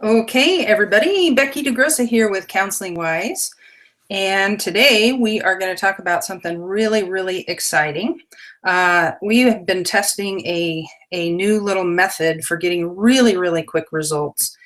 Okay, everybody, Becky DeGrossa here with Counseling Wise, and today we are going to talk about something really exciting. We have been testing a new little method for getting really quick results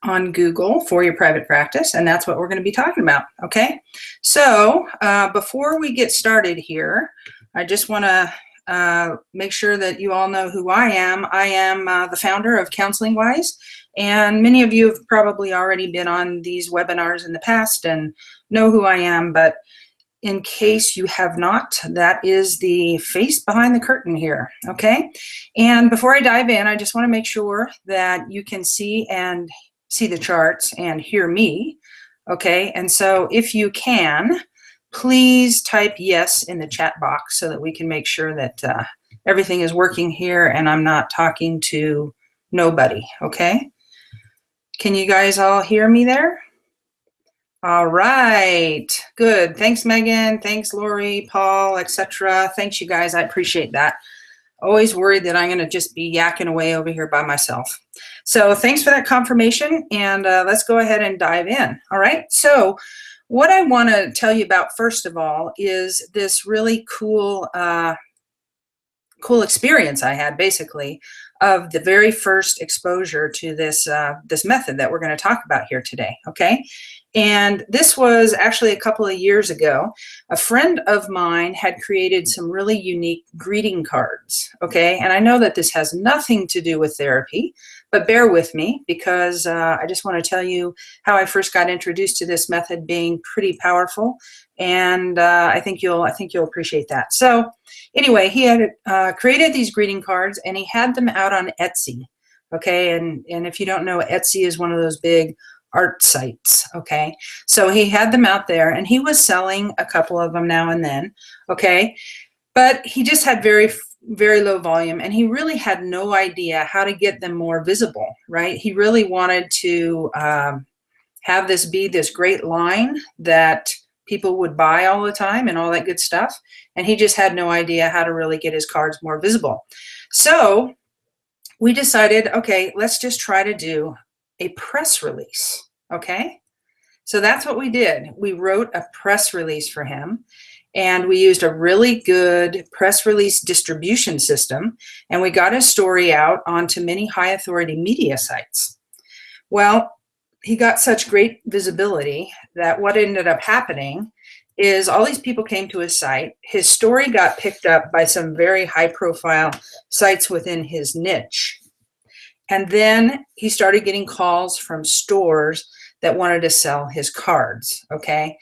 on Google for your private practice, and that's what we're going to be talking about, okay? So before we get started here, I just want to make sure that you all know who I am. I am the founder of Counseling Wise, and many of you have probably already been on these webinars in the past and know who I am, but in case you have not, that is the face behind the curtain here, okay? And before I dive in, I just want to make sure that you can see the charts and hear me, okay? And so if you can, please type yes in the chat box so that we can make sure that everything is working here and I'm not talking to nobody, okay? Can you guys all hear me there? All right, good. Thanks, Megan. Thanks, Lori, Paul, etc. Thanks, you guys. I appreciate that. Always worried that I'm going to just be yakking away over here by myself. So thanks for that confirmation, and let's go ahead and dive in. All right, so what I want to tell you about first of all is this really cool experience I had, basically, of the very first exposure to this method that we're going to talk about here today, okay? And this was actually a couple of years ago. A friend of mine had created some really unique greeting cards, okay? And I know that this has nothing to do with therapy, but bear with me because I just want to tell you how I first got introduced to this method being pretty powerful, and I think you'll appreciate that. So anyway, he had created these greeting cards, and he had them out on Etsy, okay? And if you don't know, Etsy is one of those big art sites, okay? So he had them out there, and he was selling a couple of them now and then, okay? But he just had very low volume, and he really had no idea how to get them more visible, right? He really wanted to have this be this great line that people would buy all the time and all that good stuff, and he just had no idea how to really get his cards more visible. So we decided, okay, let's just try to do a press release, okay? So that's what we did. We wrote a press release for him, and we used a really good press release distribution system, and we got his story out onto many high authority media sites. Well, he got such great visibility that what ended up happening is all these people came to his site. His story got picked up by some very high profile sites within his niche. And then he started getting calls from stores that wanted to sell his cards, okay?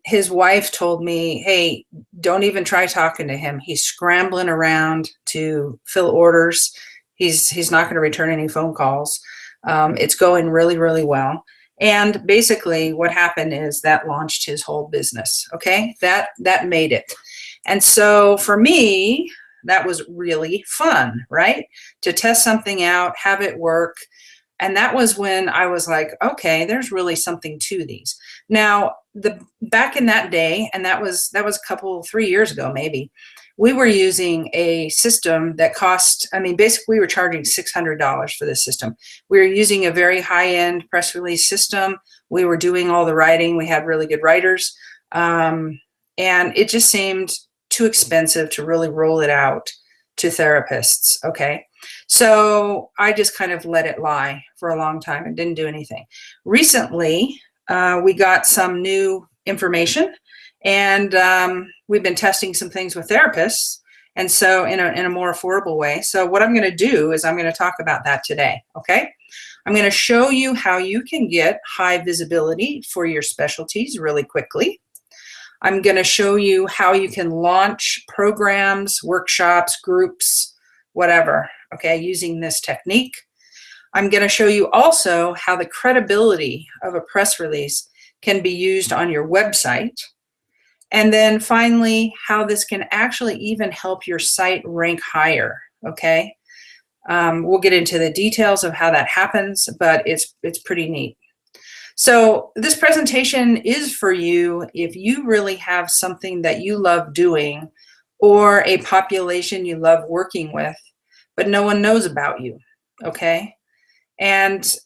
His wife told me, hey, don't even try talking to him. He's scrambling around to fill orders. He's not going to return any phone calls. It's going really well. And basically what happened is that launched his whole business, okay? That made it. And so for me, that was really fun, right? To test something out, have it work. And that was when I was like, okay, there's really something to these. Now, back in that day, and that was 3 years ago maybe, we were using a system that cost, I mean, basically we were charging $600 for this system. We were using a very high-end press release system. We were doing all the writing. We had really good writers. And it just seemed too expensive to really roll it out to therapists, okay? So I just kind of let it lie for a long time and didn't do anything. Recently, we got some new information, and we've been testing some things with therapists, and so in a more affordable way. So what I'm going to do is I'm going to talk about that today, okay? I'm going to show you how you can get high visibility for your specialties really quickly. I'm going to show you how you can launch programs, workshops, groups, whatever, okay, using this technique. I'm going to show you also how the credibility of a press release can be used on your website. And then finally, how this can actually even help your site rank higher, okay? We'll get into the details of how that happens, but it's pretty neat. So this presentation is for you if you really have something that you love doing or a population you love working with, but no one knows about you, okay? And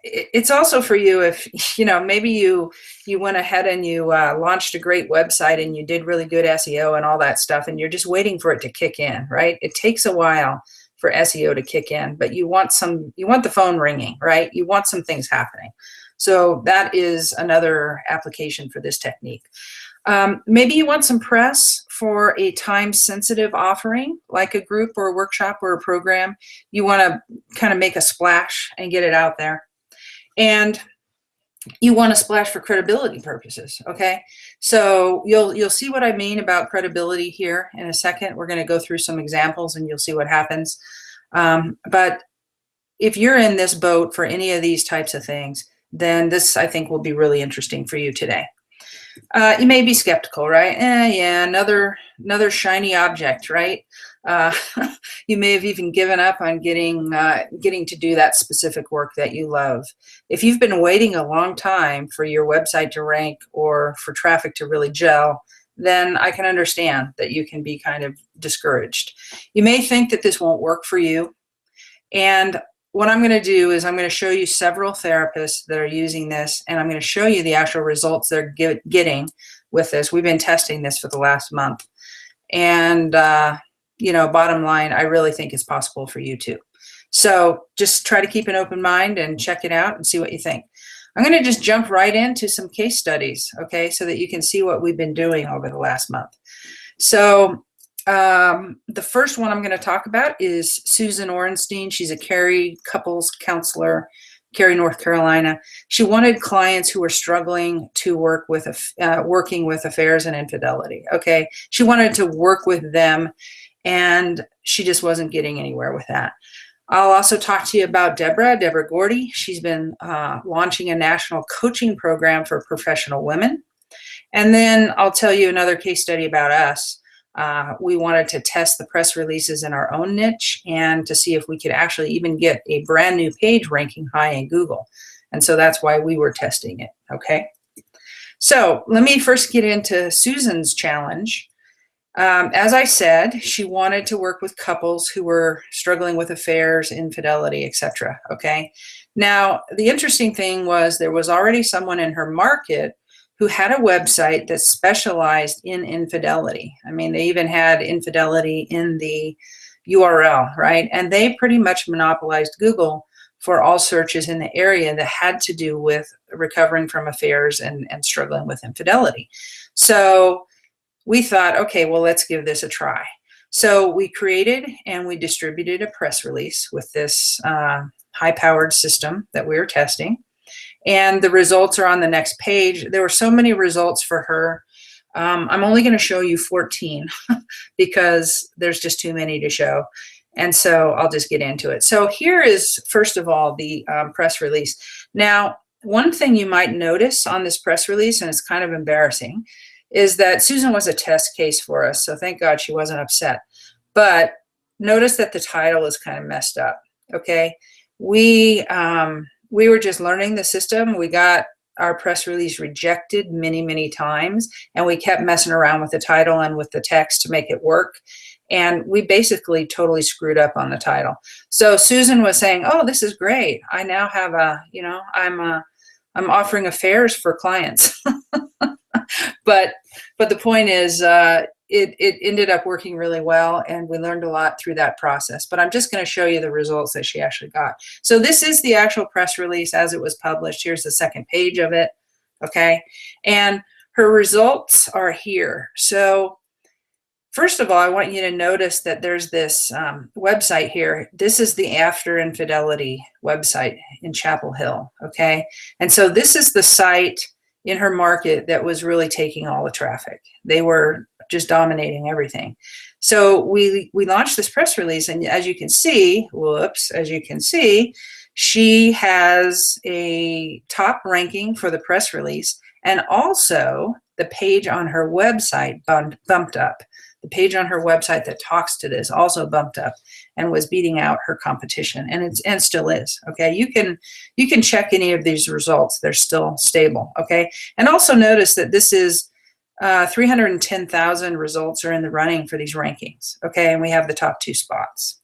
it's also for you if, maybe you went ahead and you launched a great website and you did really good SEO and all that stuff, and you're just waiting for it to kick in, right? It takes a while for SEO to kick in, but you want the phone ringing, right? You want some things happening. So that is another application for this technique. Maybe you want some press for a time-sensitive offering, like a group or a workshop or a program. You want to kind of make a splash and get it out there. And you want to splash for credibility purposes, okay? So you'll see what I mean about credibility here in a second. We're going to go through some examples and you'll see what happens. But if you're in this boat for any of these types of things, then this, I think, will be really interesting for you today. You may be skeptical, right? Yeah, another shiny object, right? You may have even given up on getting to do that specific work that you love. If you've been waiting a long time for your website to rank or for traffic to really gel, then I can understand that you can be kind of discouraged. You may think that this won't work for you. And what I'm going to do is I'm going to show you several therapists that are using this, and I'm going to show you the actual results they're getting with this. We've been testing this for the last month. And, bottom line, I really think it's possible for you too. So just try to keep an open mind and check it out and see what you think. I'm going to just jump right into some case studies, okay, so that you can see what we've been doing over the last month. So the first one I'm going to talk about is Susan Orenstein. She's a Cary couples counselor, Cary, North Carolina. She wanted clients who were struggling to work with working with affairs and infidelity. Okay, she wanted to work with them, and she just wasn't getting anywhere with that. I'll also talk to you about Deborah Gordy. She's been launching a national coaching program for professional women. And then I'll tell you another case study about us. We wanted to test the press releases in our own niche and to see if we could actually even get a brand new page ranking high in Google. And so that's why we were testing it, okay? So let me first get into Susan's challenge. As I said, she wanted to work with couples who were struggling with affairs, infidelity, etc. Okay. Now, the interesting thing was there was already someone in her market who had a website that specialized in infidelity. I mean, they even had infidelity in the URL, right? And they pretty much monopolized Google for all searches in the area that had to do with recovering from affairs and struggling with infidelity. So we thought, okay, well, let's give this a try. So we created and we distributed a press release with this high-powered system that we were testing. And the results are on the next page. There were so many results for her. I'm only going to show you 14 because there's just too many to show. And so I'll just get into it. So here is, first of all, the press release. Now, one thing you might notice on this press release, and it's kind of embarrassing, is that Susan was a test case for us, so thank God she wasn't upset. But notice that the title is kind of messed up, okay? We were just learning the system. We got our press release rejected many, many times, and we kept messing around with the title and with the text to make it work. And we basically totally screwed up on the title. So Susan was saying, oh, this is great. I now have I'm offering affairs for clients. But the point is, it ended up working really well, and we learned a lot through that process. But I'm just going to show you the results that she actually got. So this is the actual press release as it was published. Here's the second page of it, okay? And her results are here. So first of all, I want you to notice that there's this website here. This is the After Infidelity website in Chapel Hill, okay? And so this is the site in her market that was really taking all the traffic. They were just dominating everything. So we launched this press release, and as you can see, she has a top ranking for the press release, and also the page on her website bumped up. The page on her website that talks to this also bumped up and was beating out her competition, and still is. Okay, you can check any of these results; they're still stable. Okay, and also notice that this is 310,000 results are in the running for these rankings. Okay, and we have the top 2 spots.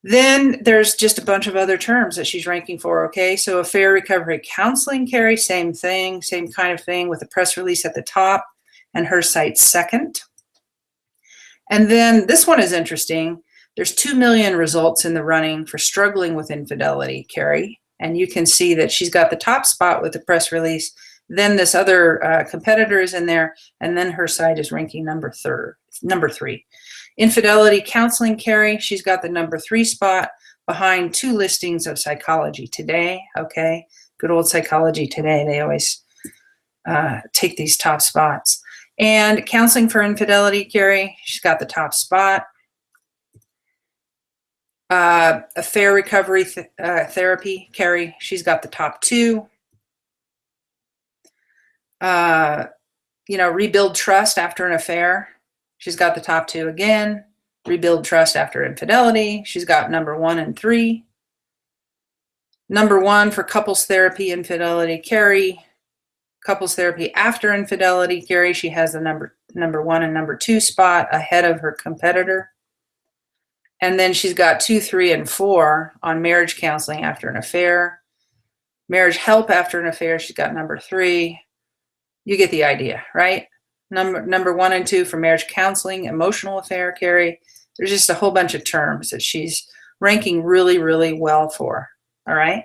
Then there's just a bunch of other terms that she's ranking for, okay? So affair recovery counseling, Carrie, same thing, same kind of thing with a press release at the top and her site second. And then this one is interesting. There's 2 million results in the running for struggling with infidelity, Carrie. And you can see that she's got the top spot with the press release. Then this other competitor is in there, and then her site is ranking number 3. Infidelity counseling, Carrie, she's got the number 3 spot behind 2 listings of Psychology Today, okay? Good old Psychology Today, they always take these top spots. And counseling for infidelity, Carrie, she's got the top spot. Affair recovery therapy, Carrie, she's got the top 2. Rebuild trust after an affair, she's got the top 2 again. Rebuild trust after infidelity, she's got number 1 and 3. Number 1 for couples therapy, infidelity, Carrie. Couples therapy after infidelity, Carrie, she has the number 1 and number 2 spot ahead of her competitor. And then she's got 2, 3, and 4 on marriage counseling after an affair. Marriage help after an affair, she's got number 3. You get the idea, right? Number 1 and 2 for marriage counseling, emotional affair, Carrie. There's just a whole bunch of terms that she's ranking really, really well for, all right?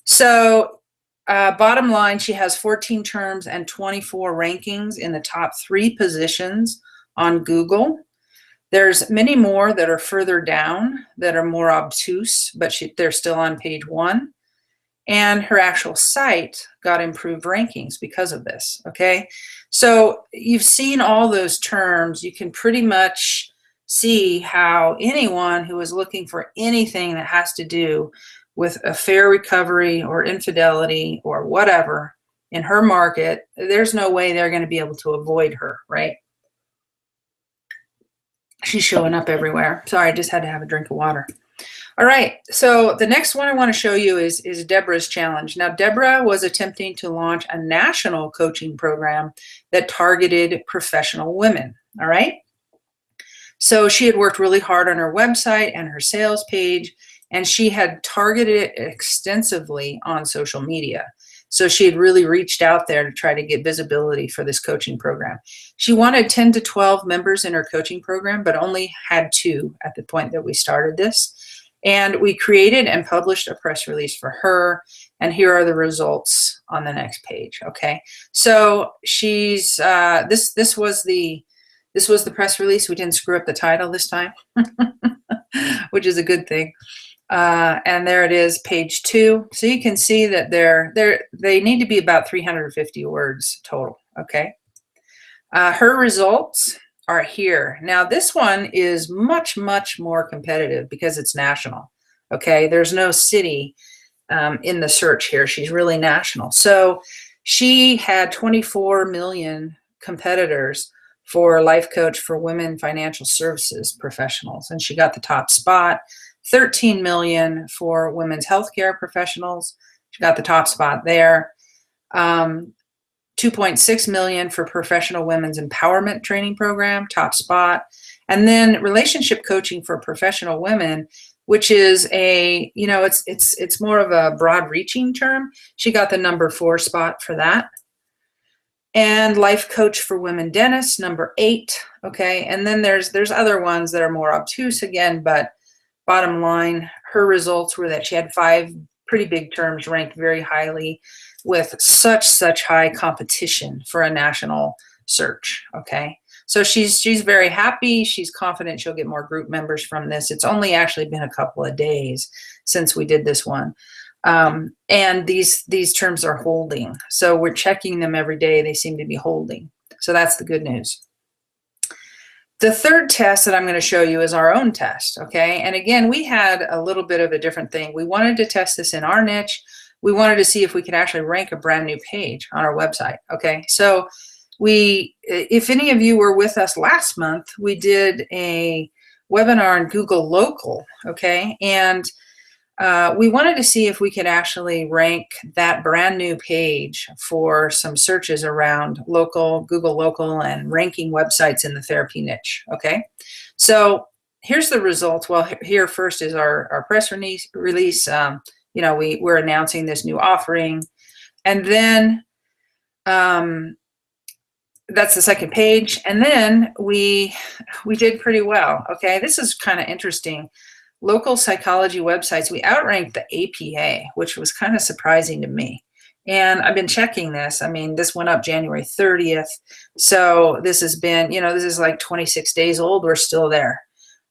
So bottom line, she has 14 terms and 24 rankings in the top 3 positions on Google. There's many more that are further down that are more obtuse, but they're still on page 1. And her actual site got improved rankings because of this, okay? So you've seen all those terms. You can pretty much see how anyone who is looking for anything that has to do with affair recovery or infidelity or whatever in her market, there's no way they're going to be able to avoid her, right? She's showing up everywhere. Sorry, I just had to have a drink of water. All right, so the next one I want to show you is Deborah's challenge. Now, Deborah was attempting to launch a national coaching program that targeted professional women, all right? So she had worked really hard on her website and her sales page, and she had targeted it extensively on social media. So she had really reached out there to try to get visibility for this coaching program. She wanted 10 to 12 members in her coaching program, but only had 2 at the point that we started this. And we created and published a press release for her. And here are the results on the next page. Okay. So she's, this was the press release. We didn't screw up the title this time, which is a good thing. And there it is, page 2. So you can see that they need to be about 350 words total. Okay. Her results are here. Now this one is much, much more competitive because it's national. Okay, there's no city in the search here. She's really national. So she had 24 million competitors for life coach for women financial services professionals, and she got the top spot. 13 million for women's healthcare professionals. She got the top spot there. 2.6 million for professional women's empowerment training program, top spot. And then relationship coaching for professional women, which is it's more of a broad reaching term. She got the number 4 spot for that. And life coach for women dentists, number 8. Okay. And then there's other ones that are more obtuse again, but bottom line, her results were that she had 5 pretty big terms ranked very highly with such high competition for a national search. Okay. So she's very happy. She's confident she'll get more group members from this. It's only actually been a couple of days since we did this one. And these terms are holding. So we're checking them every day. They seem to be holding. So that's the good news. The third test that I'm going to show you is our own test. Okay. And again, we had a little bit of a different thing. We wanted to test this in our niche. We wanted to see if we could actually rank a brand new page on our website. Okay. So if any of you were with us last month, we did a webinar on Google Local. Okay. And we wanted to see if we could actually rank that brand new page for some searches around local, Google Local, and ranking websites in the therapy niche. Okay. So here's the results. Well, here first is our press release. You know, we're announcing this new offering. And then that's the second page. And then we did pretty well. Okay, this is kind of interesting. Local psychology websites, we outranked the APA, which was kind of surprising to me. And I've been checking this. I mean, this went up January 30th. So this has been, you know, this is like 26 days old. We're still there.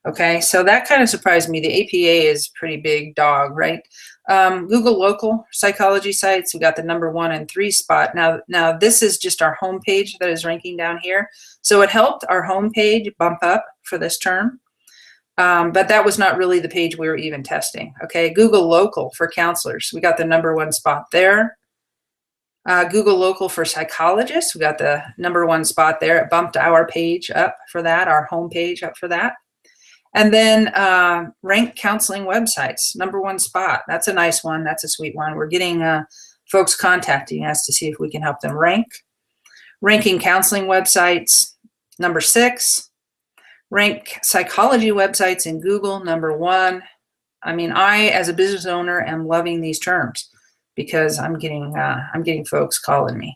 Okay, so that kind of surprised me. The APA is pretty big dog, right? Google local psychology sites, we got the number 1 and 3 spot. Now this is just our homepage that is ranking down here. So it helped our homepage bump up for this term. But that was not really the page we were even testing. Okay, Google local for counselors, we got the number 1 spot there. Google local for psychologists, we got the number 1 spot there. It bumped our page up for that, our homepage up for that. And then rank counseling websites, number 1 spot. That's a nice one. That's a sweet one. We're getting folks contacting us to see if we can help them rank. Ranking counseling websites, number 6. Rank psychology websites in Google, number 1. I mean, I, as a business owner, am loving these terms because I'm getting folks calling me.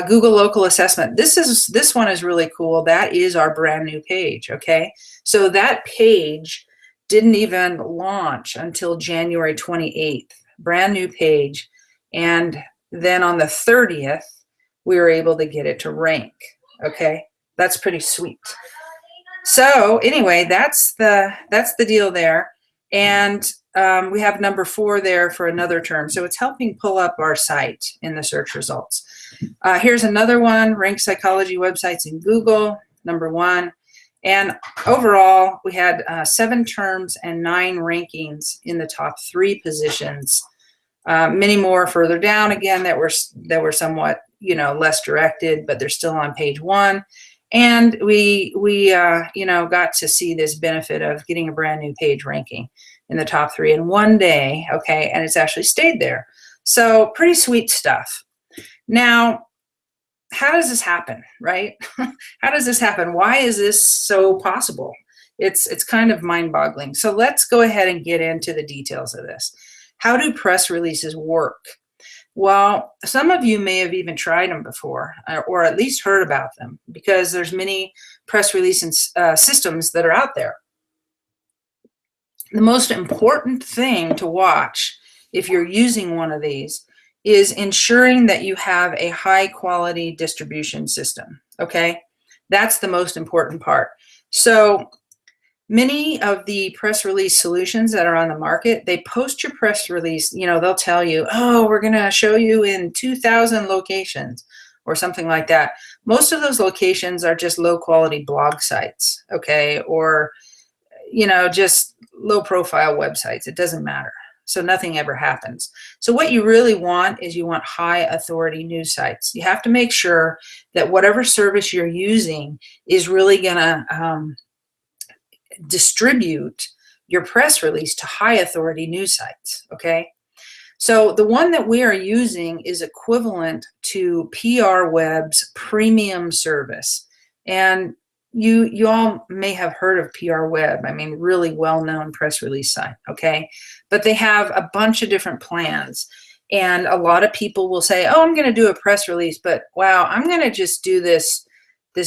Google local assessment. This one is really cool. That is our brand new page. Okay, so that page didn't even launch until January 28th. Brand new page, and then on the 30th, we were able to get it to rank. Okay, that's pretty sweet. So anyway, that's the deal there, and we have number 4 there for another term. So it's helping pull up our site in the search results. Here's another one, rank psychology websites in Google, number 1. And overall, we had 7 terms and 9 rankings in the top 3 positions. Many more further down, again, that were somewhat, you know, less directed, but they're still on page 1. And we you know, got to see this benefit of getting a brand new page ranking in the top 3 in one day. Okay, and it's actually stayed there. So pretty sweet stuff. Now, how does this happen, right? How does this happen? Why is this so possible? It's kind of mind-boggling. So let's go ahead and get into the details of this. How do press releases work? Well, some of you may have even tried them before, or at least heard about them, because there's many press release systems that are out there. The most important thing to watch if you're using one of these is ensuring that you have a high quality distribution system. Okay, that's the most important part. So many of the press release solutions that are on the market, they post your press release, you know, they'll tell you, oh, we're going to show you in 2,000 locations or something like that. Most of those locations are just low quality blog sites, okay, or, you know, just low profile websites. It doesn't matter. So nothing ever happens. So what you really want is you want high authority news sites. You have to make sure that whatever service you're using is really going to distribute your press release to high authority news sites. Okay. So the one that we are using is equivalent to PRWeb's premium service. And you all may have heard of PRWeb. I mean, really well-known press release site, okay? But they have a bunch of different plans. And a lot of people will say, oh, I'm going to do a press release, but wow, I'm going to just do this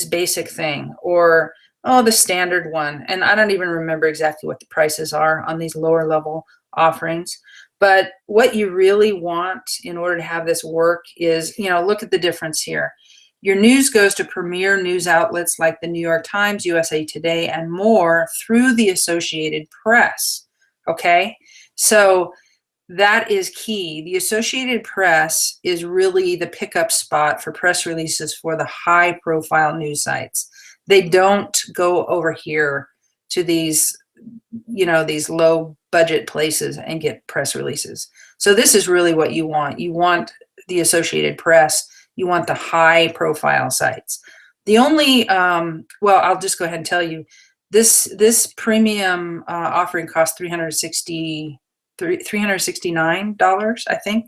basic thing, or, oh, the standard one. And I don't even remember exactly what the prices are on these lower level offerings. But what you really want in order to have this work is, you know, look at the difference here. Your news goes to premier news outlets like the New York Times, USA Today, and more through the Associated Press, okay? So that is key. The Associated Press is really the pickup spot for press releases for the high-profile news sites. They don't go over here to these, you know, these low-budget places and get press releases. So this is really what you want. You want the Associated Press. You want the high profile sites. The only, well, I'll just go ahead and tell you, this premium offering costs $369, I think,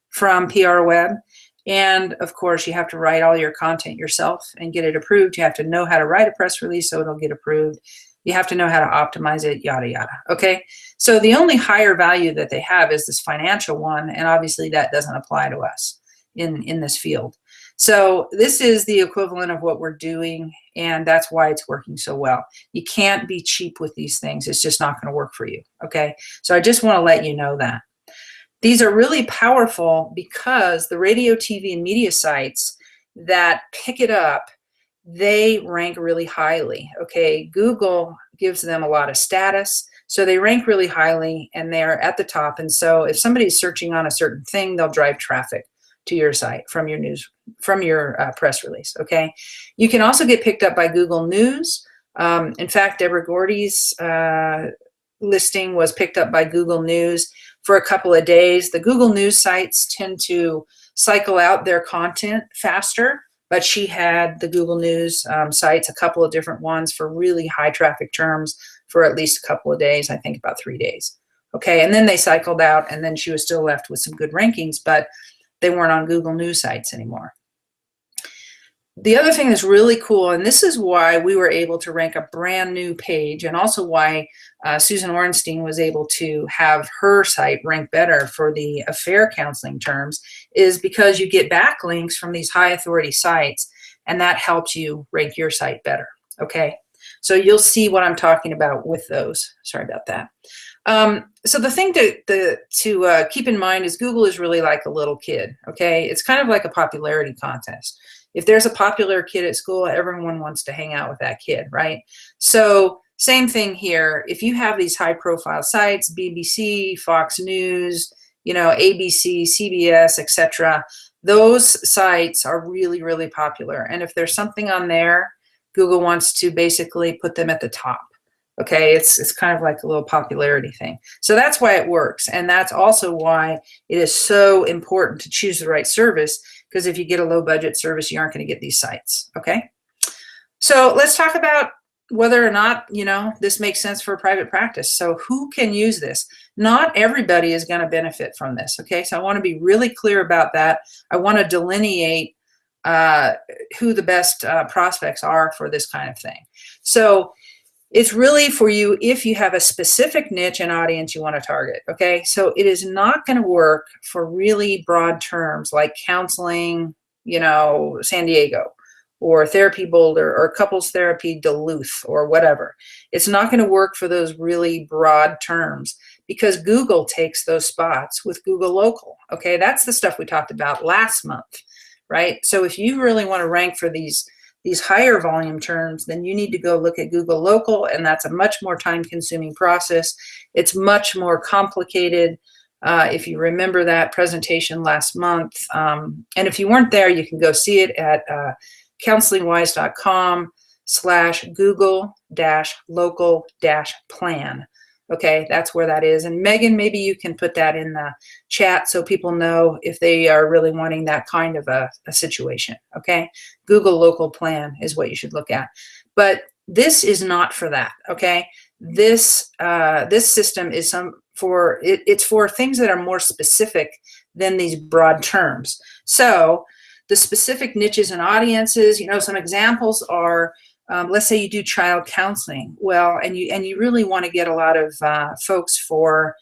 from PRWeb. And of course, you have to write all your content yourself and get it approved. You have to know how to write a press release so it'll get approved. You have to know how to optimize it, yada, yada. Okay. So the only higher value that they have is this financial one. And obviously that doesn't apply to us in this field. So this is the equivalent of what we're doing. And that's why it's working so well. You can't be cheap with these things. It's just not going to work for you. Okay. So I just want to let you know that. These are really powerful because the radio, TV, and media sites that pick it up, they rank really highly. Okay, Google gives them a lot of status, so they rank really highly and they're at the top. And so if somebody's searching on a certain thing, they'll drive traffic to your site from your news, from your press release. Okay, you can also get picked up by Google News. In fact, Deborah Gordy's listing was picked up by Google News for a couple of days. The Google News sites tend to cycle out their content faster, but she had the Google News sites, a couple of different ones for really high traffic terms for at least a couple of days, I think about 3 days. Okay, and then they cycled out and then she was still left with some good rankings, but they weren't on Google News sites anymore. The other thing that's really cool, and this is why we were able to rank a brand new page, and also why Susan Orenstein was able to have her site rank better for the affair counseling terms, is because you get backlinks from these high authority sites, and that helps you rank your site better. Okay, so you'll see what I'm talking about with those. Sorry about that. So the thing to keep in mind is Google is really like a little kid. Okay, it's kind of like a popularity contest. If there's a popular kid at school, everyone wants to hang out with that kid, right? So same thing here. If you have these high profile sites, BBC, Fox News, you know, ABC, CBS, etc., those sites are really, really popular. And if there's something on there, Google wants to basically put them at the top. Okay, it's kind of like a little popularity thing. So that's why it works. And that's also why it is so important to choose the right service, because if you get a low budget service, you aren't going to get these sites. Okay, so let's talk about whether or not, you know, this makes sense for a private practice. So who can use this? Not everybody is going to benefit from this. Okay, so I want to be really clear about that. I want to delineate who the best prospects are for this kind of thing. So it's really for you if you have a specific niche and audience you want to target. Okay, so it is not going to work for really broad terms like counseling, you know, San Diego, or therapy Boulder, or couples therapy Duluth, or whatever. It's not going to work for those really broad terms because Google takes those spots with Google Local. Okay, that's the stuff we talked about last month, right? So if you really want to rank for these higher volume terms, then you need to go look at Google Local, and that's a much more time-consuming process. It's much more complicated. If you remember that presentation last month, and if you weren't there, you can go see it at counselingwise.com/Google-local-plan. Okay, that's where that is. And Megan, maybe you can put that in the chat so people know if they are really wanting that kind of a situation. Okay, Google Local Plan is what you should look at. But this is not for that. Okay, this system is it's for things that are more specific than these broad terms. So the specific niches and audiences, you know, some examples are, let's say you do child counseling, well, and you really want to get a lot of folks for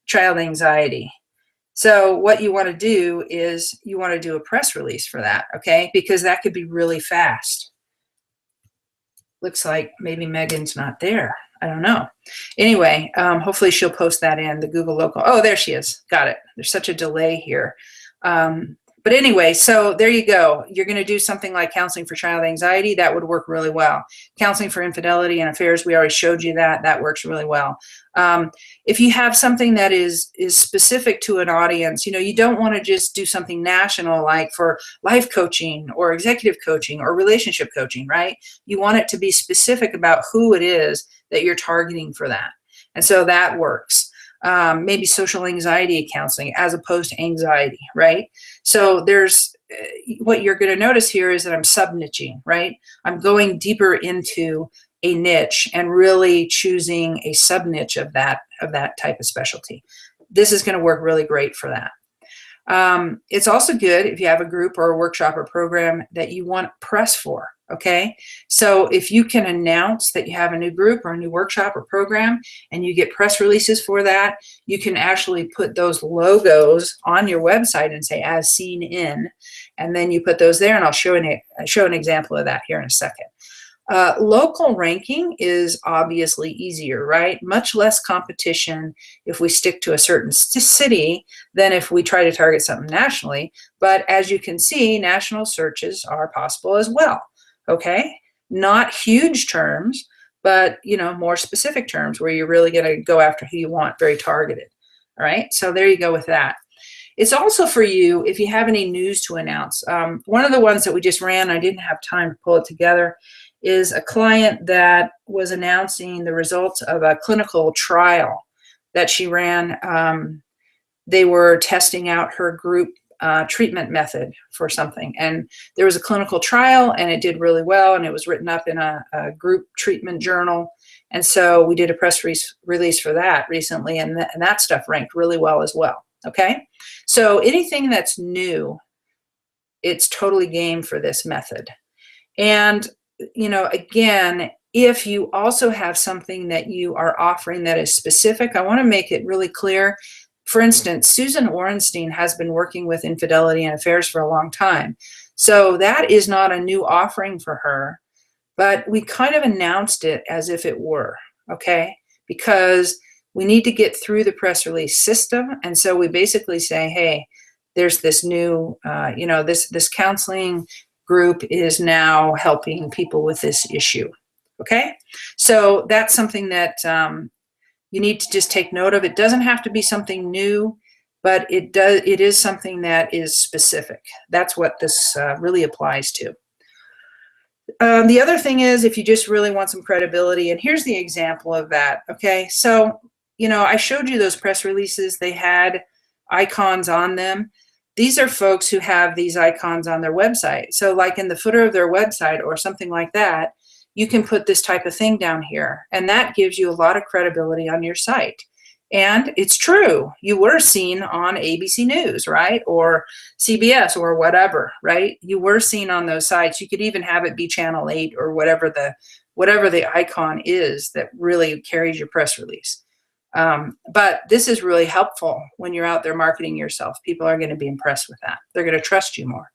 child anxiety. So what you want to do is you want to do a press release for that, okay? Because that could be really fast. Looks like maybe Megan's not there. I don't know. Anyway, hopefully she'll post that in the Google Local. Oh, there she is. Got it. There's such a delay here. But anyway, so there you go. You're going to do something like counseling for child anxiety. That would work really well. Counseling for infidelity and affairs, we already showed you that. That works really well. If you have something that is specific to an audience, you know, you don't want to just do something national like for life coaching or executive coaching or relationship coaching, right? You want it to be specific about who it is that you're targeting for that. And so that works. Maybe social anxiety counseling as opposed to anxiety, right? So there's what you're going to notice here is that I'm sub-niching, right? I'm going deeper into a niche and really choosing a sub-niche of that type of specialty. This is going to work really great for that. It's also good if you have a group or a workshop or program that you want press for, okay? So if you can announce that you have a new group or a new workshop or program and you get press releases for that, you can actually put those logos on your website and say as seen in, and then you put those there, and I'll show an example of that here in a second. Local ranking is obviously easier, right? Much less competition if we stick to a certain city than if we try to target something nationally. But as you can see, national searches are possible as well, okay? Not huge terms, but more specific terms where you're really gonna go after who you want, very targeted, all right? So there you go with that. It's also for you if you have any news to announce. One of the ones that we just ran, I didn't have time to pull it together, is a client that was announcing the results of a clinical trial that she ran. They were testing out her group treatment method for something, and there was a clinical trial and it did really well, and it was written up in a group treatment journal, and so we did a press release for that recently, and that stuff ranked really well as well. Okay, so anything that's new, it's totally game for this method. And again, if you also have something that you are offering that is specific, I want to make it really clear. For instance, Susan Orenstein has been working with infidelity and affairs for a long time. So that is not a new offering for her, but we kind of announced it as if it were, okay? Because we need to get through the press release system. And so we basically say, hey, there's this new, this counseling group is now helping people with this issue. Okay, so that's something that you need to just take note of. It doesn't have to be something new, but it is something that is specific. That's what this really applies to. The other thing is, if you just really want some credibility, and here's the example of that. Okay, so I showed you those press releases. They had icons on them. These are folks who have these icons on their website. So like in the footer of their website or something like that, you can put this type of thing down here, and that gives you a lot of credibility on your site. And it's true, you were seen on ABC News, right? Or CBS or whatever, right? You were seen on those sites. You could even have it be Channel 8 or whatever the icon is that really carries your press release. But this is really helpful when you're out there marketing yourself. People are going to be impressed with that. They're going to trust you more.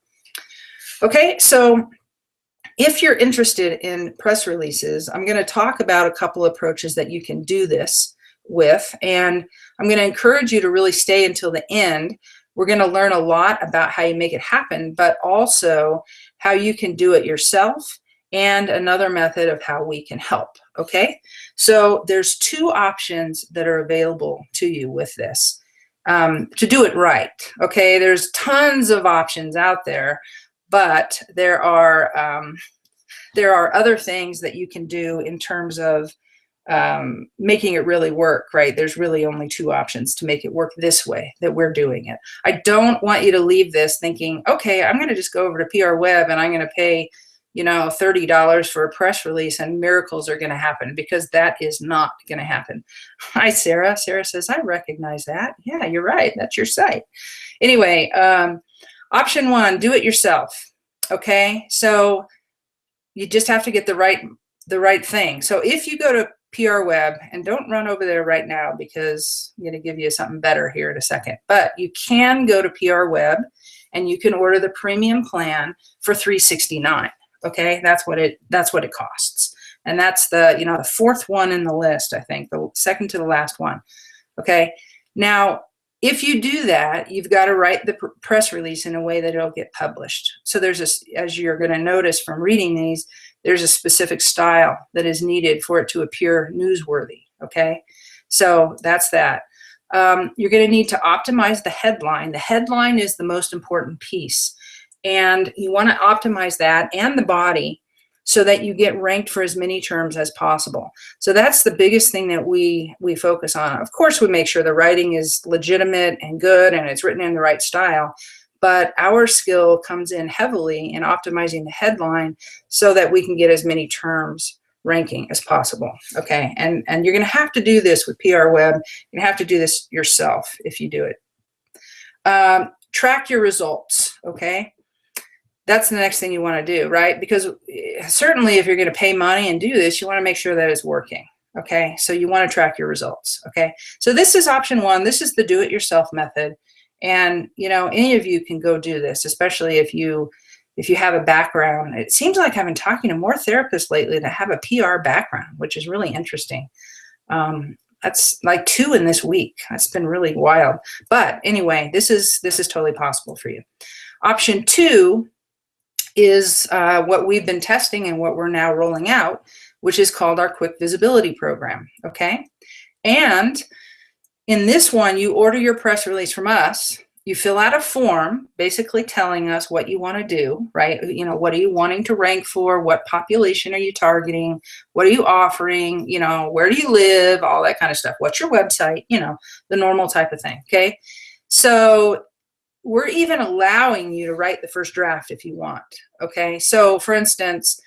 Okay, so if you're interested in press releases, I'm going to talk about a couple approaches that you can do this with, and I'm going to encourage you to really stay until the end. We're going to learn a lot about how you make it happen, but also how you can do it yourself, and another method of how we can help. Okay, so there's two options that are available to you with this to do it right. Okay, there's tons of options out there, but there are other things that you can do in terms of making it really work, right? There's really only two options to make it work this way that we're doing it. I don't want you to leave this thinking, okay, I'm going to just go over to PR Web and I'm going to pay $30 for a press release and miracles are going to happen, because that is not going to happen. Hi, Sarah. Sarah says, I recognize that. Yeah, you're right. That's your site. Anyway, option one, do it yourself. Okay, so you just have to get the right thing. So if you go to PR Web, and don't run over there right now because I'm going to give you something better here in a second, but you can go to PR Web and you can order the premium plan for $369. Okay, that's what it costs, and that's the fourth one in the list. I think the second to the last one. Okay, now if you do that, you've got to write the press release in a way that it'll get published. So there's as you're going to notice from reading these, there's a specific style that is needed for it to appear newsworthy. Okay, so that's that. You're going to need to optimize the headline. The headline is the most important piece. And you want to optimize that and the body so that you get ranked for as many terms as possible. So that's the biggest thing that we focus on. Of course, we make sure the writing is legitimate and good and it's written in the right style, but our skill comes in heavily in optimizing the headline so that we can get as many terms ranking as possible. Okay, and you're going to have to do this with PR Web. You're going to have to do this yourself if you do it. Track your results, okay? That's the next thing you want to do, right? Because certainly if you're going to pay money and do this, you want to make sure that it's working, okay? So you want to track your results, okay? So this is option one. This is the do-it-yourself method. And, you know, any of you can go do this, especially if you have a background. It seems like I've been talking to more therapists lately that have a PR background, which is really interesting. That's like 2 in this week. That's been really wild. But anyway, this is totally possible for you. Option 2 is what we've been testing and what we're now rolling out, which is called our Quick Visibility Program, okay? And in this one, you order your press release from us. You fill out a form basically telling us what you want to do, right? You know, what are you wanting to rank for? What population are you targeting? What are you offering? You know, where do you live? All that kind of stuff. What's your website? You know, the normal type of thing, okay? So we're even allowing you to write the first draft if you want, okay? So for instance,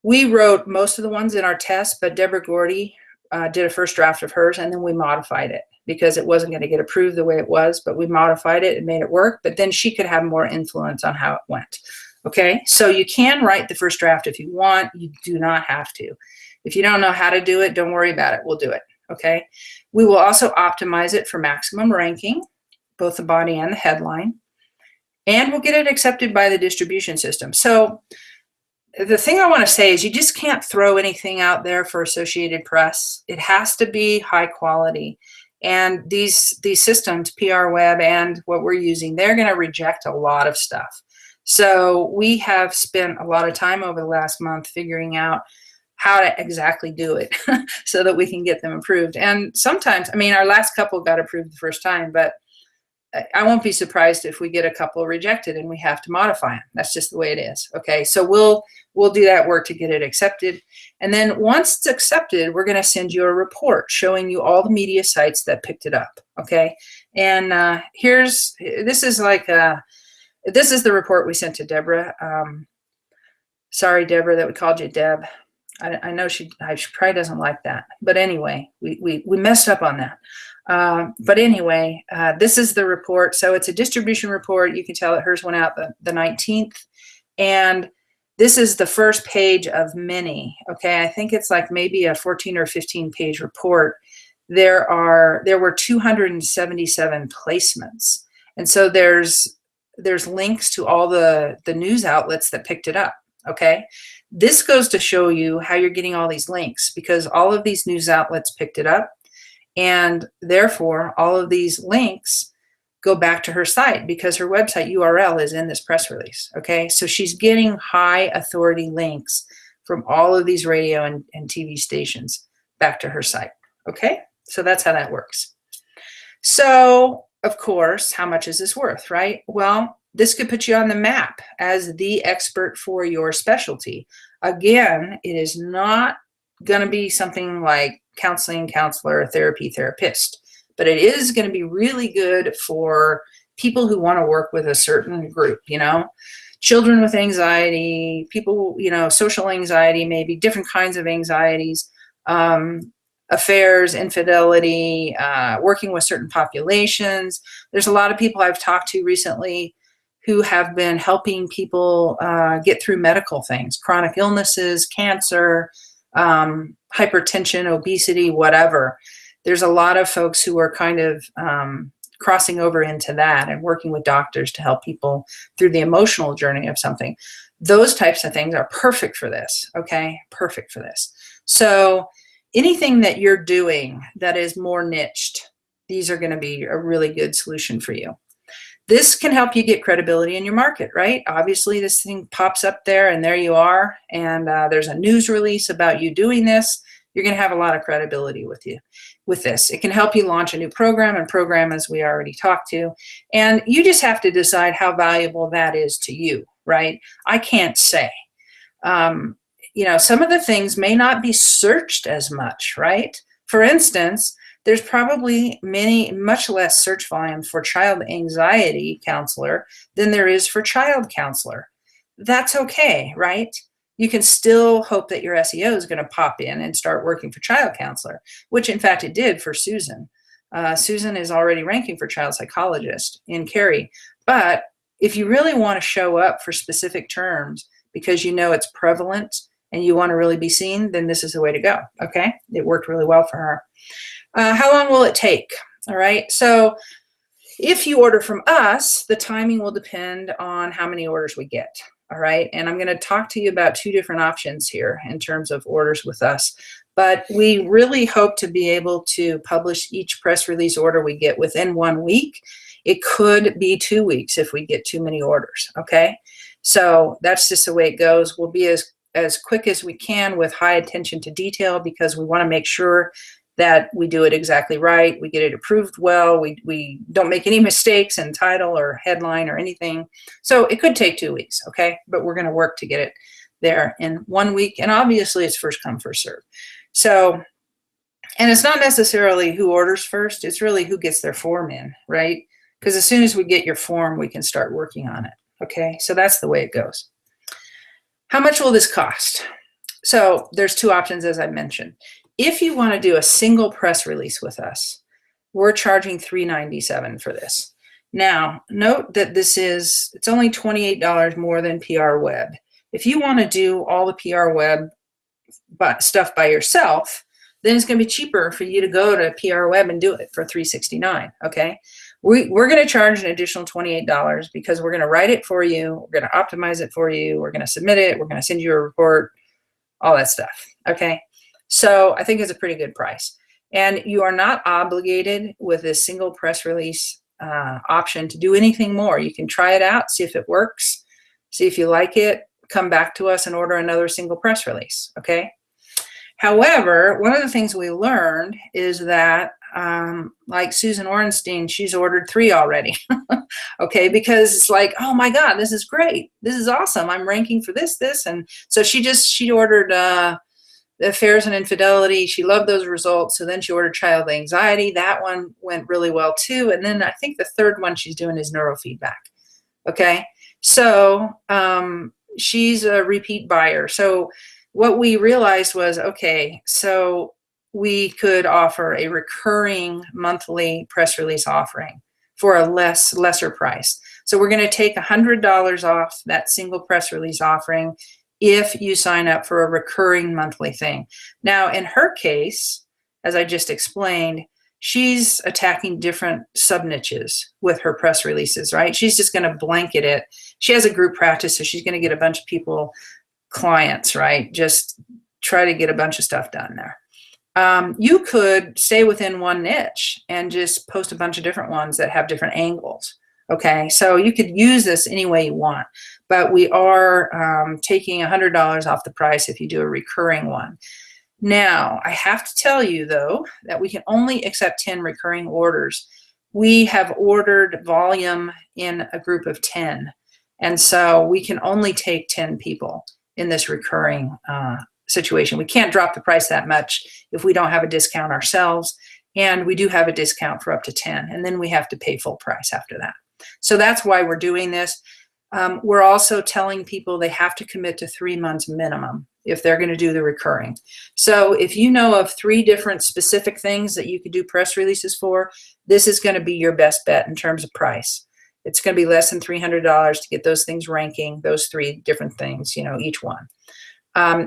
we wrote most of the ones in our test, but Deborah Gordy did a first draft of hers, and then we modified it because it wasn't going to get approved the way it was, but we modified it and made it work, but then she could have more influence on how it went, okay? So you can write the first draft if you want. You do not have to. If you don't know how to do it, don't worry about it. We'll do it, okay? We will also optimize it for maximum ranking, both the body and the headline, and we'll get it accepted by the distribution system. So the thing I want to say is you just can't throw anything out there for Associated Press. It has to be high quality. And these systems, PR Web and what we're using, they're going to reject a lot of stuff. So we have spent a lot of time over the last month figuring out how to exactly do it so that we can get them approved. And sometimes, I mean, our last couple got approved the first time, but I won't be surprised if we get a couple rejected and we have to modify them. That's just the way it is. Okay, so we'll do that work to get it accepted. And then once it's accepted, we're going to send you a report showing you all the media sites that picked it up. Okay, and this is the report we sent to Deborah. Sorry, Deborah, that we called you Deb. I know she probably doesn't like that. But anyway, we messed up on that. But anyway, this is the report. So it's a distribution report. You can tell that hers went out the 19th. And this is the first page of many. Okay, I think it's like maybe a 14 or 15 page report. There were 277 placements. And so there's links to all the news outlets that picked it up. Okay, this goes to show you how you're getting all these links because all of these news outlets picked it up. And therefore, all of these links go back to her site because her website URL is in this press release, okay? So she's getting high authority links from all of these radio and TV stations back to her site, okay? So that's how that works. So, of course, how much is this worth, right? Well, this could put you on the map as the expert for your specialty. Again, it is not going to be something like counseling, counselor, therapy, therapist, but it is going to be really good for people who want to work with a certain group, you know, children with anxiety, people, you know, social anxiety, maybe different kinds of anxieties, affairs, infidelity, working with certain populations. There's a lot of people I've talked to recently who have been helping people get through medical things, chronic illnesses, cancer, hypertension, obesity, whatever. There's a lot of folks who are kind of crossing over into that and working with doctors to help people through the emotional journey of something. Those types of things are perfect for this, okay? Perfect for this. So anything that you're doing that is more niched, these are going to be a really good solution for you. This can help you get credibility in your market, right? Obviously, this thing pops up there and there you are, and there's a news release about you doing this. You're going to have a lot of credibility with this. It can help you launch a new program, and program, as we already talked to, and you just have to decide how valuable that is to you, right? I can't say. You know, some of the things may not be searched as much, right? For instance, there's probably much less search volume for child anxiety counselor than there is for child counselor. That's okay, right? You can still hope that your SEO is going to pop in and start working for child counselor, which in fact it did for Susan. Susan is already ranking for child psychologist in Cary. But if you really want to show up for specific terms because you know it's prevalent and you want to really be seen, then this is the way to go. Okay, it worked really well for her. How long will it take? All right, so if you order from us, the timing will depend on how many orders we get. All right, and I'm going to talk to you about two different options here in terms of orders with us. But we really hope to be able to publish each press release order we get within 1 week. It could be 2 weeks if we get too many orders, okay? So that's just the way it goes. We'll be as quick as we can with high attention to detail because we want to make sure that we do it exactly right. We get it approved well. We don't make any mistakes in title or headline or anything. So it could take 2 weeks, okay? But we're going to work to get it there in 1 week. And obviously it's first come, first serve. So, and it's not necessarily who orders first. It's really who gets their form in, right? Because as soon as we get your form, we can start working on it, okay? So that's the way it goes. How much will this cost? So there's two options, as I mentioned. If you want to do a single press release with us, we're charging $397 for this. Now, note that it's only $28 more than PR Web. If you want to do all the PR Web stuff by yourself, then it's going to be cheaper for you to go to PR Web and do it for $369, okay? We're going to charge an additional $28 because we're going to write it for you, we're going to optimize it for you, we're going to submit it, we're going to send you a report, all that stuff, okay? So I think it's a pretty good price. And you are not obligated with this single press release option to do anything more. You can try it out, see if it works, see if you like it, come back to us and order another single press release, okay? However, one of the things we learned is that like Susan Orenstein, she's ordered 3 already, okay? Because it's like, oh my God, this is great. This is awesome. I'm ranking for this. And so she ordered Affairs and Infidelity. She loved those results. So then she ordered Child Anxiety. That one went really well too. And then I think the third one she's doing is Neurofeedback, okay? So she's a repeat buyer. So what we realized was, okay, so we could offer a recurring monthly press release offering for a lesser price. So we're going to take $100 off that single press release offering if you sign up for a recurring monthly thing. Now, in her case, as I just explained, she's attacking different sub-niches with her press releases, right? She's just going to blanket it. She has a group practice, so she's going to get a bunch of people, clients, right? Just try to get a bunch of stuff done there. You could stay within one niche and just post a bunch of different ones that have different angles. Okay, so you could use this any way you want, but we are taking $100 off the price if you do a recurring one. Now, I have to tell you though, that we can only accept 10 recurring orders. We have ordered volume in a group of 10, and so we can only take 10 people in this recurring situation. We can't drop the price that much if we don't have a discount ourselves, and we do have a discount for up to 10, and then we have to pay full price after that. So that's why we're doing this. We're also telling people they have to commit to 3 months minimum if they're going to do the recurring. So if you know of 3 different specific things that you could do press releases for, this is going to be your best bet in terms of price. It's going to be less than $300 to get those things ranking, those 3 different things, you know, each one.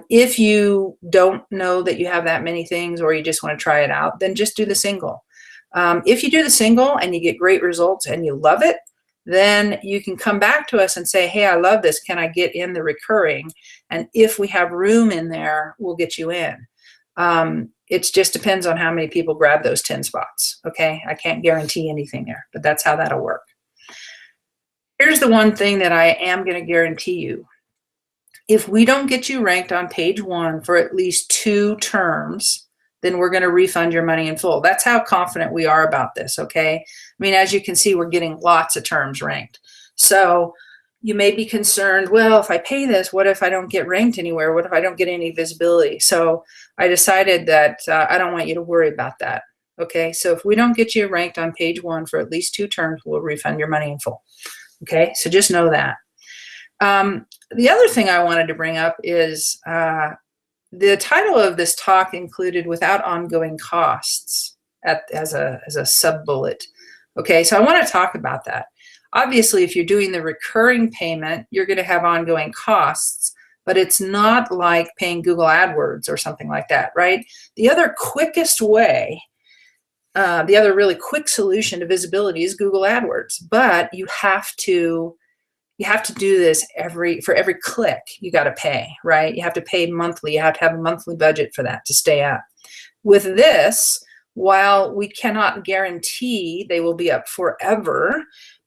If you don't know that you have that many things or you just want to try it out, then just do the single. If you do the single and you get great results and you love it, then you can come back to us and say, hey, I love this. Can I get in the recurring? And if we have room in there, we'll get you in. It just depends on how many people grab those 10 spots. Okay, I can't guarantee anything there, but that's how that'll work. Here's the one thing that I am going to guarantee you. If we don't get you ranked on page 1 for at least 2 terms, then we're going to refund your money in full. That's how confident we are about this, okay? I mean, as you can see, we're getting lots of terms ranked. So you may be concerned, well, if I pay this, what if I don't get ranked anywhere? What if I don't get any visibility? So I decided that I don't want you to worry about that, okay? So if we don't get you ranked on page 1 for at least 2 terms, we'll refund your money in full, okay? So just know that. The other thing I wanted to bring up is the title of this talk included without ongoing costs. as a sub bullet. Okay, so I want to talk about that. Obviously, if you're doing the recurring payment, you're going to have ongoing costs, but it's not like paying Google AdWords or something like that, right? The other quickest way, the other really quick solution to visibility is Google AdWords, but you have to do this for every click. You got to pay, right? You have to pay monthly. You have to have a monthly budget for that to stay up. With this, while we cannot guarantee they will be up forever,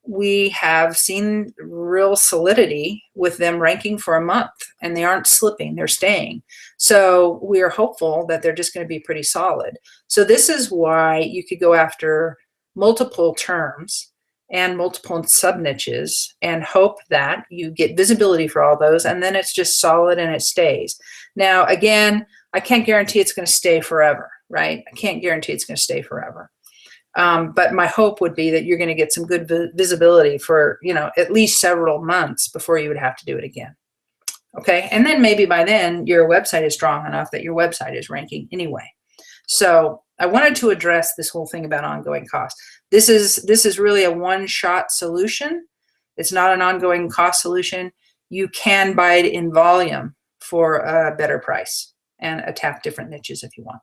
we have seen real solidity with them ranking for a month, and they aren't slipping, they're staying. So we are hopeful that they're just going to be pretty solid. So this is why you could go after multiple terms and multiple sub niches and hope that you get visibility for all those, and then it's just solid and it stays. Now, again, I can't guarantee it's going to stay forever, right? I can't guarantee it's going to stay forever. But my hope would be that you're going to get some good visibility for, at least several months before you would have to do it again. Okay, and then maybe by then your website is strong enough that your website is ranking anyway. So I wanted to address this whole thing about ongoing costs. This is really a one-shot solution. It's not an ongoing cost solution. You can buy it in volume for a better price and attack different niches if you want.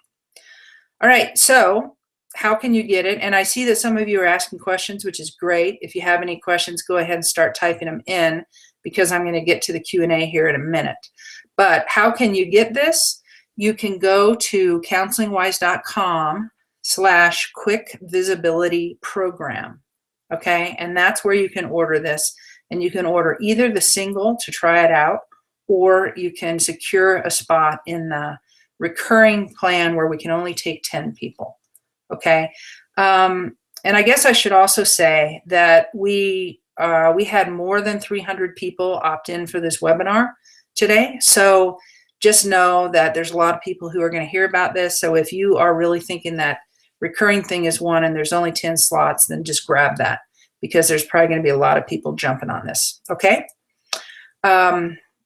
All right, so how can you get it? And I see that some of you are asking questions, which is great. If you have any questions, go ahead and start typing them in, because I'm going to get to the Q&A here in a minute. But how can you get this? You can go to counselingwise.com/quick visibility program. Okay, and that's where you can order this. And you can order either the single to try it out, or you can secure a spot in the recurring plan where we can only take 10 people. Okay, and I guess I should also say that we had more than 300 people opt in for this webinar today. So just know that there's a lot of people who are going to hear about this. So if you are really thinking that recurring thing is one and there's only 10 slots, then just grab that, because there's probably going to be a lot of people jumping on this. Okay.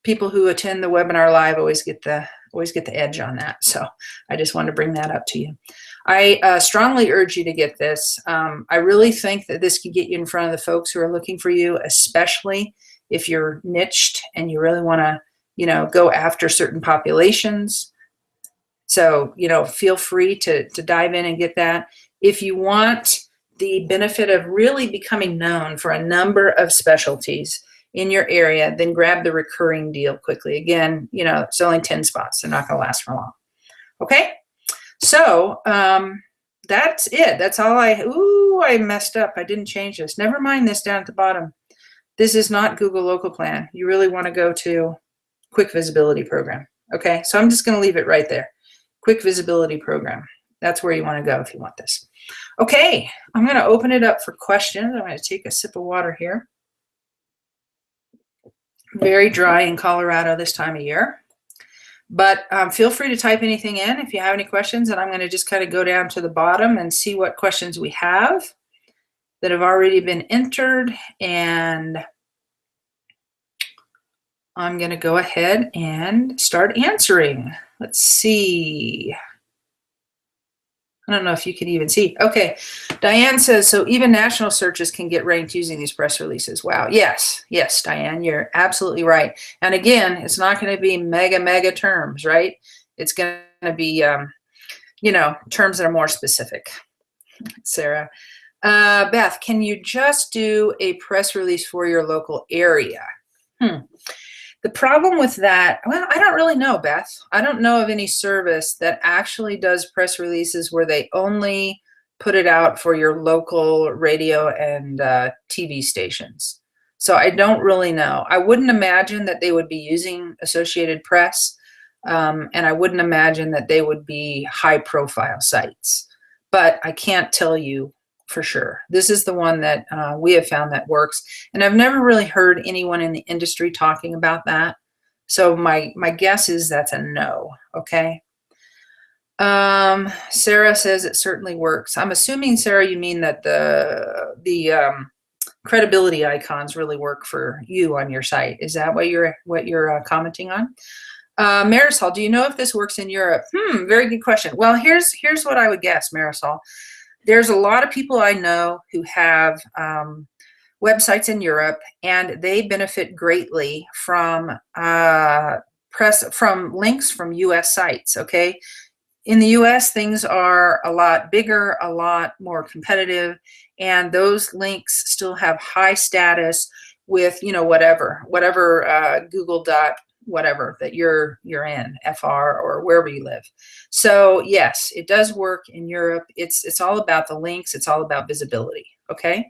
People who attend the webinar live always get the edge on that. So I just wanted to bring that up to you. I strongly urge you to get this. I really think that this can get you in front of the folks who are looking for you, especially if you're niched and you really want to, go after certain populations. So, feel free to dive in and get that. If you want the benefit of really becoming known for a number of specialties in your area, then grab the recurring deal quickly. Again, it's only 10 spots. They're not going to last for long. Okay. So that's it. That's all I messed up. I didn't change this. Never mind this down at the bottom. This is not Google Local Plan. You really want to go to Quick Visibility Program. Okay, so I'm just going to leave it right there. Quick Visibility Program. That's where you want to go if you want this. Okay, I'm going to open it up for questions. I'm going to take a sip of water here. Very dry in Colorado this time of year. But feel free to type anything in if you have any questions, and I'm going to just kind of go down to the bottom and see what questions we have that have already been entered, and I'm going to go ahead and start answering. Let's see. I don't know if you can even see. Okay, Diane says, so even national searches can get ranked using these press releases. Wow, yes, Diane, you're absolutely right. And again, it's not going to be mega terms, right? It's going to be, terms that are more specific. Sarah. Beth, can you just do a press release for your local area? The problem with that, well, I don't really know, Beth. I don't know of any service that actually does press releases where they only put it out for your local radio and TV stations. So I don't really know. I wouldn't imagine that they would be using Associated Press, and I wouldn't imagine that they would be high-profile sites. But I can't tell you for sure. This is the one that we have found that works. And I've never really heard anyone in the industry talking about that. So my guess is that's a no, okay? Sarah says it certainly works. I'm assuming, Sarah, you mean that the credibility icons really work for you on your site. Is that what you're commenting on? Marisol, do you know if this works in Europe? Very good question. Well, here's what I would guess, Marisol. there's a lot of people I know who have websites in Europe, and they benefit greatly from links from US sites. Okay, in the US, things are a lot bigger, a lot more competitive, and those links still have high status with, you know, whatever Google dot whatever that you're in, FR or wherever you live. So yes, it does work in Europe. It's all about the links. It's all about visibility. Okay.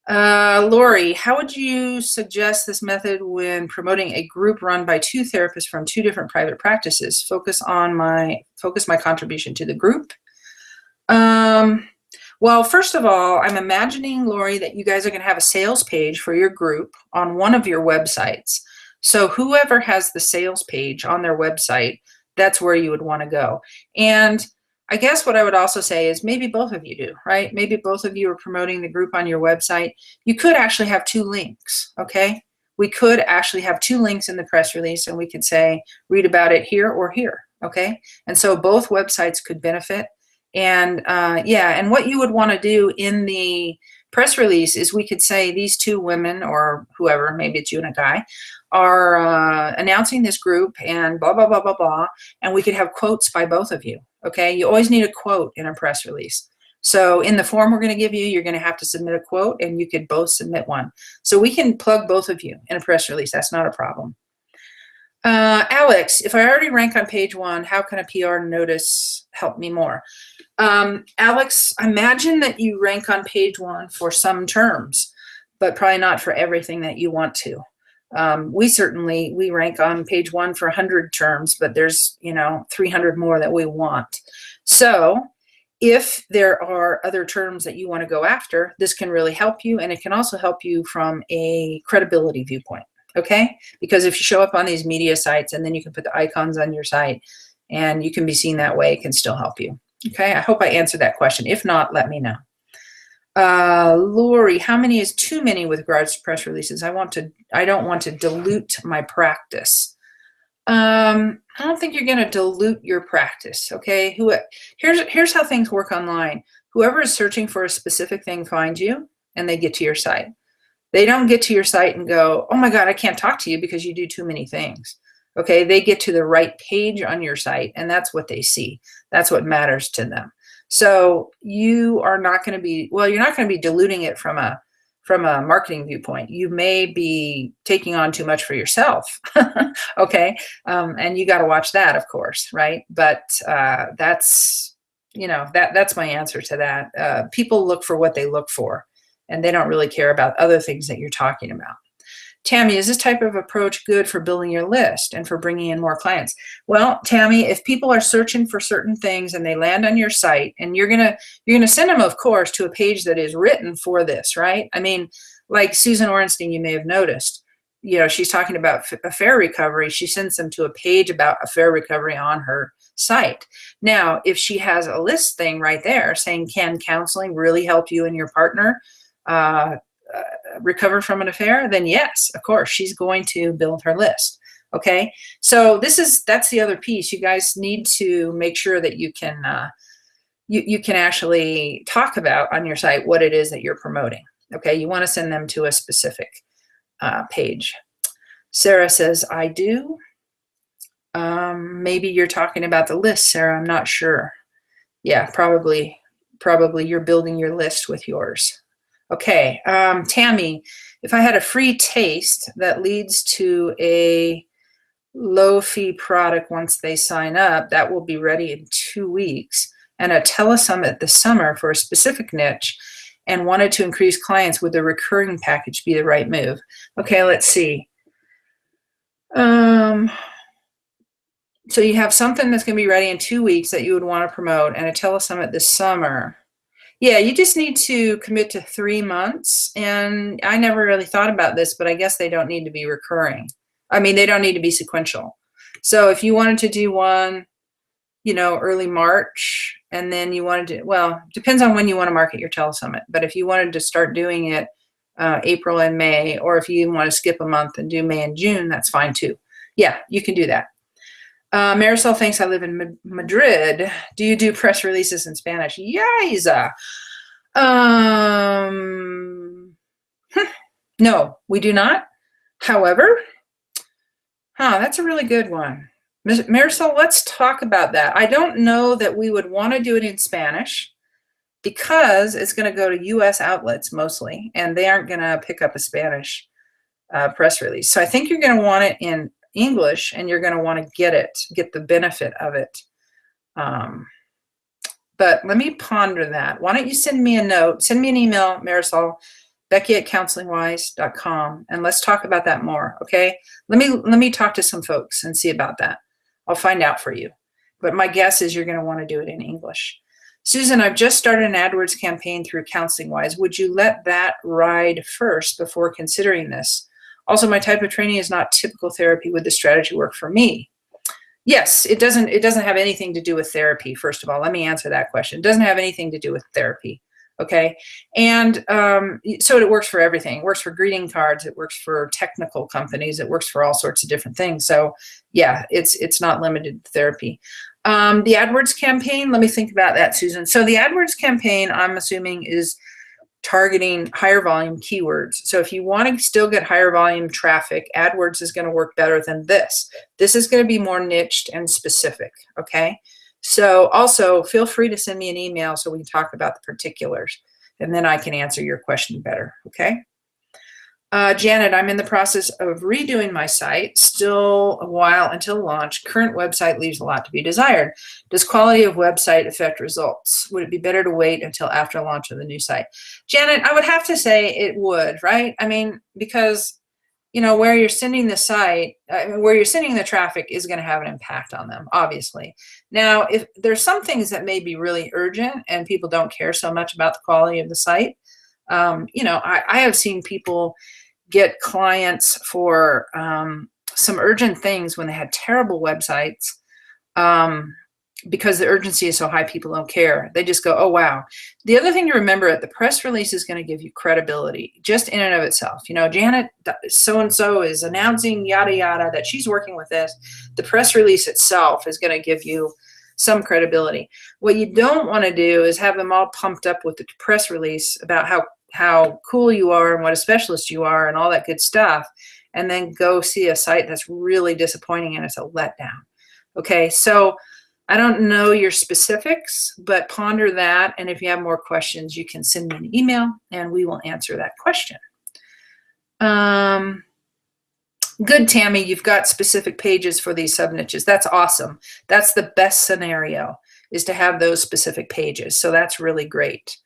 Lori, how would you suggest this method when promoting a group run by two therapists from two different private practices? Focus my contribution to the group. Well, first of all, I'm imagining, Lori, that you guys are going to have a sales page for your group on one of your websites. So whoever has the sales page on their website, that's where you would want to go. And I guess what I would also say is maybe both of you do, right? Maybe both of you are promoting the group on your website. You could actually have two links, okay? We could actually have two links in the press release, and we could say, read about it here or here, okay? And so both websites could benefit. And yeah, and what you would want to do in the press release is we could say these two women or whoever, maybe it's you and a guy, are announcing this group and blah, blah, blah, blah, blah. And we could have quotes by both of you. Okay, you always need a quote in a press release. So in the form we're going to give you, you're going to have to submit a quote, and you could both submit one. So we can plug both of you in a press release. That's not a problem. Alex, if I already rank on page 1, how can a PR notice help me more? Alex, imagine that you rank on page 1 for some terms, but probably not for everything that you want to. We rank on page 1 for 100 terms, but there's, 300 more that we want. So if there are other terms that you want to go after, this can really help you. And it can also help you from a credibility viewpoint. Okay. Because if you show up on these media sites and then you can put the icons on your site and you can be seen that way, it can still help you. Okay. I hope I answered that question. If not, let me know. Lori, how many is too many with regards to press releases? I don't want to dilute my practice. I don't think you're going to dilute your practice. Okay. Here's how things work online. Whoever is searching for a specific thing finds you and they get to your site. They don't get to your site and go, oh my God, I can't talk to you because you do too many things. Okay. They get to the right page on your site and that's what they see. That's what matters to them. So you are not going to be, well, you're not going to be diluting it from a marketing viewpoint. You may be taking on too much for yourself. Okay. And you got to watch that, of course. Right. But, that's my answer to that. People look for what they look for and they don't really care about other things that you're talking about. Tammy, is this type of approach good for building your list and for bringing in more clients? Well, Tammy, if people are searching for certain things and they land on your site, and you're gonna send them, of course, to a page that is written for this, right? I mean, like Susan Orenstein, you may have noticed, she's talking about affair recovery. She sends them to a page about affair recovery on her site. Now, if she has a list thing right there saying, can counseling really help you and your partner recover from an affair, then yes, of course, she's going to build her list. Okay. So that's the other piece. You guys need to make sure that you can actually talk about on your site what it is that you're promoting. Okay. You want to send them to a specific page. Sarah says, I do. Maybe you're talking about the list, Sarah. I'm not sure. Yeah, probably you're building your list with yours. Okay, Tammy, if I had a free taste that leads to a low fee product once they sign up, that will be ready in 2 weeks, and a telesummit this summer for a specific niche and wanted to increase clients, would the recurring package be the right move? Okay, let's see. So you have something that's going to be ready in 2 weeks that you would want to promote and a telesummit this summer. Yeah, you just need to commit to 3 months. And I never really thought about this, but I guess they don't need to be recurring. I mean, they don't need to be sequential. So if you wanted to do one, early March, and then you wanted to, well, depends on when you want to market your telesummit. But if you wanted to start doing it April and May, or if you want to skip a month and do May and June, that's fine too. Yeah, you can do that. Marisol thinks I live in Madrid. Do you do press releases in Spanish? Yes. No, we do not. However, that's a really good one. Marisol, let's talk about that. I don't know that we would want to do it in Spanish because it's going to go to US outlets mostly, and they aren't going to pick up a Spanish press release. So I think you're going to want it in English, and you're going to want to get the benefit of it. But let me ponder that. Why don't you send me a note, send me an email, Marisol, Becky@counselingwise.com, and let's talk about that more, okay? Let me talk to some folks and see about that. I'll find out for you. But my guess is you're going to want to do it in English. Susan, I've just started an AdWords campaign through Counseling Wise. Would you let that ride first before considering this? Also, my type of training is not typical therapy. Would the strategy work for me? Yes, it doesn't have anything to do with therapy. First of all, let me answer that question. It doesn't have anything to do with therapy. Okay. And so it works for everything. It works for greeting cards. It works for technical companies. It works for all sorts of different things. So yeah, it's not limited to therapy. The AdWords campaign, let me think about that, Susan. So the AdWords campaign, I'm assuming, is targeting higher volume keywords. So if you want to still get higher volume traffic, AdWords is going to work better than this. This is going to be more niched and specific. Okay. So also feel free to send me an email so we can talk about the particulars, and then I can answer your question better. Okay. Janet, I'm in the process of redoing my site. Still a while until launch. Current website leaves a lot to be desired. Does quality of website affect results? Would it be better to wait until after launch of the new site? Janet, I would have to say it would, right? I mean, because where you're sending the site, where you're sending the traffic is going to have an impact on them, obviously. Now, if there's some things that may be really urgent and people don't care so much about the quality of the site, I have seen people get clients for some urgent things when they had terrible websites because the urgency is so high, people don't care. They just go, oh, wow. The other thing to remember, the press release is going to give you credibility just in and of itself. Janet so-and-so is announcing yada, yada, that she's working with this. The press release itself is going to give you some credibility. What you don't want to do is have them all pumped up with the press release about how cool you are and what a specialist you are and all that good stuff, and then go see a site that's really disappointing and it's a letdown. Okay, so I don't know your specifics, but ponder that, and if you have more questions, you can send me an email and we will answer that question. Good, Tammy, you've got specific pages for these sub niches. That's awesome. That's the best scenario, is to have those specific pages. So that's really great.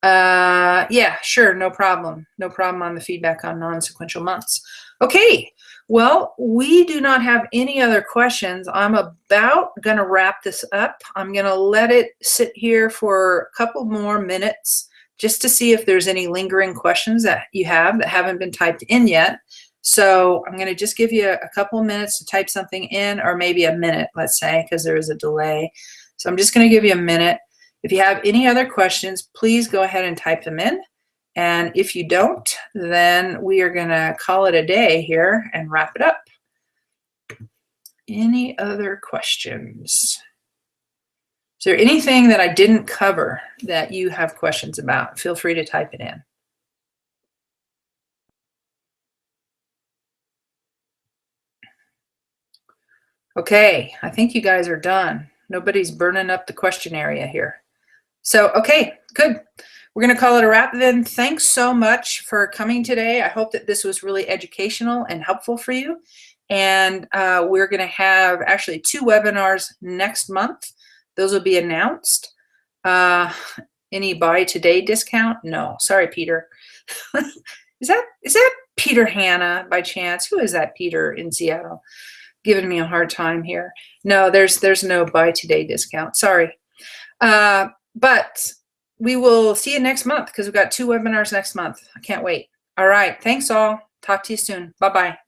Yeah, sure, no problem. No problem on the feedback on non-sequential months. Okay, well, we do not have any other questions. I'm about going to wrap this up. I'm going to let it sit here for a couple more minutes just to see if there's any lingering questions that you have that haven't been typed in yet. So I'm going to just give you a couple of minutes to type something in, or maybe a minute, let's say, because there is a delay. So I'm just going to give you a minute. If you have any other questions, please go ahead and type them in. And if you don't, then we are going to call it a day here and wrap it up. Any other questions? Is there anything that I didn't cover that you have questions about? Feel free to type it in. Okay, I think you guys are done. Nobody's burning up the question area here. So, okay, good. We're going to call it a wrap then. Thanks so much for coming today. I hope that this was really educational and helpful for you. And we're going to have actually 2 webinars next month. Those will be announced. Any buy today discount? No, sorry, Peter. Is that Peter Hanna by chance? Who is that Peter in Seattle? Giving me a hard time here. No, there's no buy today discount. Sorry. But we will see you next month because we've got 2 webinars next month. I can't wait. All right. Thanks all. Talk to you soon. Bye-bye.